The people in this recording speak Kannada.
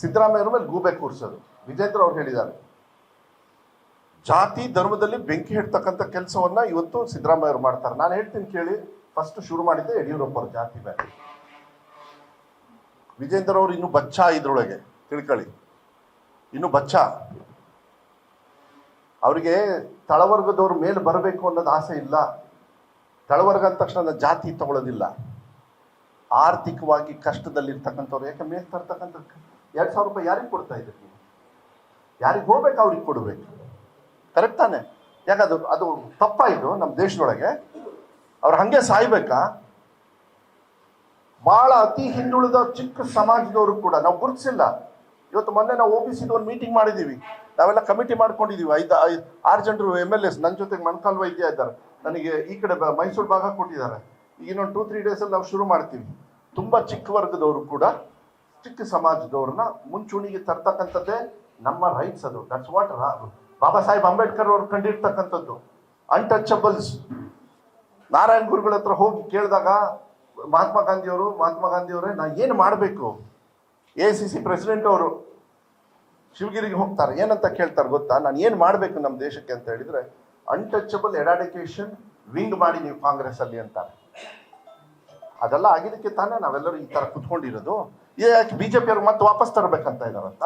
ಸಿದ್ದರಾಮಯ್ಯವ್ರ ಮೇಲೆ ಗೂಬೆ ಕೂರಿಸೋದು. ವಿಜೇಂದ್ರ ಅವ್ರು ಹೇಳಿದ್ದಾರೆ, ಜಾತಿ ಧರ್ಮದಲ್ಲಿ ಬೆಂಕಿ ಇಡ್ತಕ್ಕಂಥ ಕೆಲಸವನ್ನ ಇವತ್ತು ಸಿದ್ದರಾಮಯ್ಯವ್ರು ಮಾಡ್ತಾರೆ. ನಾನು ಹೇಳ್ತೀನಿ ಕೇಳಿ, ಫಸ್ಟ್ ಶುರು ಮಾಡಿದ್ದೆ ಯಡಿಯೂರಪ್ಪ ಅವ್ರ ಜಾತಿ ಮೇಲೆ. ವಿಜೇಂದ್ರ ಅವರು ಇನ್ನು ಬಚ್ಚ ಇದ್ರೊಳಗೆ ತಿಳ್ಕೊಳ್ಳಿ, ಇನ್ನು ಬಚ್ಚ. ಅವರಿಗೆ ತಳವರ್ಗದವ್ರ ಮೇಲೆ ಬರಬೇಕು ಅನ್ನೋದು ಆಸೆ ಇಲ್ಲ. ತಳವರ್ಗ ಅಂದ ತಕ್ಷಣ ಜಾತಿ ತಗೊಳ್ಳೋದಿಲ್ಲ. ಆರ್ಥಿಕವಾಗಿ ಕಷ್ಟದಲ್ಲಿರ್ತಕ್ಕಂಥವ್ರು, ಯಾಕೆ ಮೇಲೆ ತರ್ತಕ್ಕಂಥ 2,000 ರೂಪಾಯಿ ಯಾರಿಗೆ ಕೊಡ್ತಾ ಇದ್ದೀರಿ ನೀವು? ಯಾರಿಗೆ ಹೋಗ್ಬೇಕು ಅವ್ರಿಗೆ ಕೊಡಬೇಕು, ಕರೆಕ್ಟ್ ತಾನೆ? ಯಾಕದು ಅದು ತಪ್ಪಾಯಿತು ನಮ್ಮ ದೇಶದೊಳಗೆ? ಅವ್ರು ಹಂಗೆ ಸಾಯ್ಬೇಕಾ? ಬಹಳ ಅತಿ ಹಿಂದುಳಿದ ಚಿಕ್ಕ ಸಮಾಜದವರು ಕೂಡ ನಾವು ಗುರುತಿಸಿಲ್ಲ. ಇವತ್ತು ಮೊನ್ನೆ ನಾವು OBC ಒಂದು ಮೀಟಿಂಗ್ ಮಾಡಿದ್ದೀವಿ, ನಾವೆಲ್ಲ ಕಮಿಟಿ ಮಾಡ್ಕೊಂಡಿದ್ದೀವಿ. 6 ಜನರು MLAs ನನ್ನ ಜೊತೆಗೆ ಮಣ್ಕಾಲ್ ವೈದ್ಯ ಇದ್ದಾರೆ, ನನಗೆ ಈ ಕಡೆ ಮೈಸೂರು ಭಾಗ ಕೊಟ್ಟಿದ್ದಾರೆ. ಈಗ ಇನ್ನೊಂದು 2-3 ಡೇಸಲ್ಲಿ ನಾವು ಶುರು ಮಾಡ್ತೀವಿ. ತುಂಬ ಚಿಕ್ಕ ವರ್ಗದವರು ಕೂಡ, ಚಿಕ್ಕ ಸಮಾಜದವ್ರನ್ನ ಮುಂಚೂಣಿಗೆ ತರ್ತಕ್ಕಂಥದ್ದೇ ನಮ್ಮ ರೈಟ್ಸ್. ಅದು ದಟ್ಸ್ ವಾಟ್ ಬಾಬಾ ಸಾಹೇಬ್ ಅಂಬೇಡ್ಕರ್ ಅವ್ರು ಕಂಡಿರ್ತಕ್ಕಂಥದ್ದು. ಅನ್ಟಚಬಲ್ಸ್. ನಾರಾಯಣ್ ಗುರುಗಳ ಹತ್ರ ಹೋಗಿ ಕೇಳಿದಾಗ ಮಹಾತ್ಮ ಗಾಂಧಿಯವರೇ ನಾ ಏನು ಮಾಡಬೇಕು? AICC ಪ್ರೆಸಿಡೆಂಟ್ ಅವರು ಶಿವಗಿರಿಗೆ ಹೋಗ್ತಾರೆ, ಏನಂತ ಕೇಳ್ತಾರೆ ಗೊತ್ತಾ? ನಾನು ಏನು ಮಾಡಬೇಕು ನಮ್ಮ ದೇಶಕ್ಕೆ ಅಂತ ಹೇಳಿದ್ರೆ, ಅನ್ಟಚಬಲ್ ಎರಾಡಿಕೇಶನ್ ವಿಂಗ್ ಮಾಡಿ ನೀವು ಕಾಂಗ್ರೆಸ್ ಅಲ್ಲಿ ಅಂತಾರೆ. ಅದೆಲ್ಲ ಆಗಿದ್ದಕ್ಕೆ ತಾನೇ ನಾವೆಲ್ಲರೂ ಈ ತರ ಕುತ್ಕೊಂಡಿರೋದು. ಯಾಕೆ BJP ಅವ್ರಿಗೆ ಮತ್ತೆ ವಾಪಸ್ ತರಬೇಕಂತ ಇದಾರಂತ?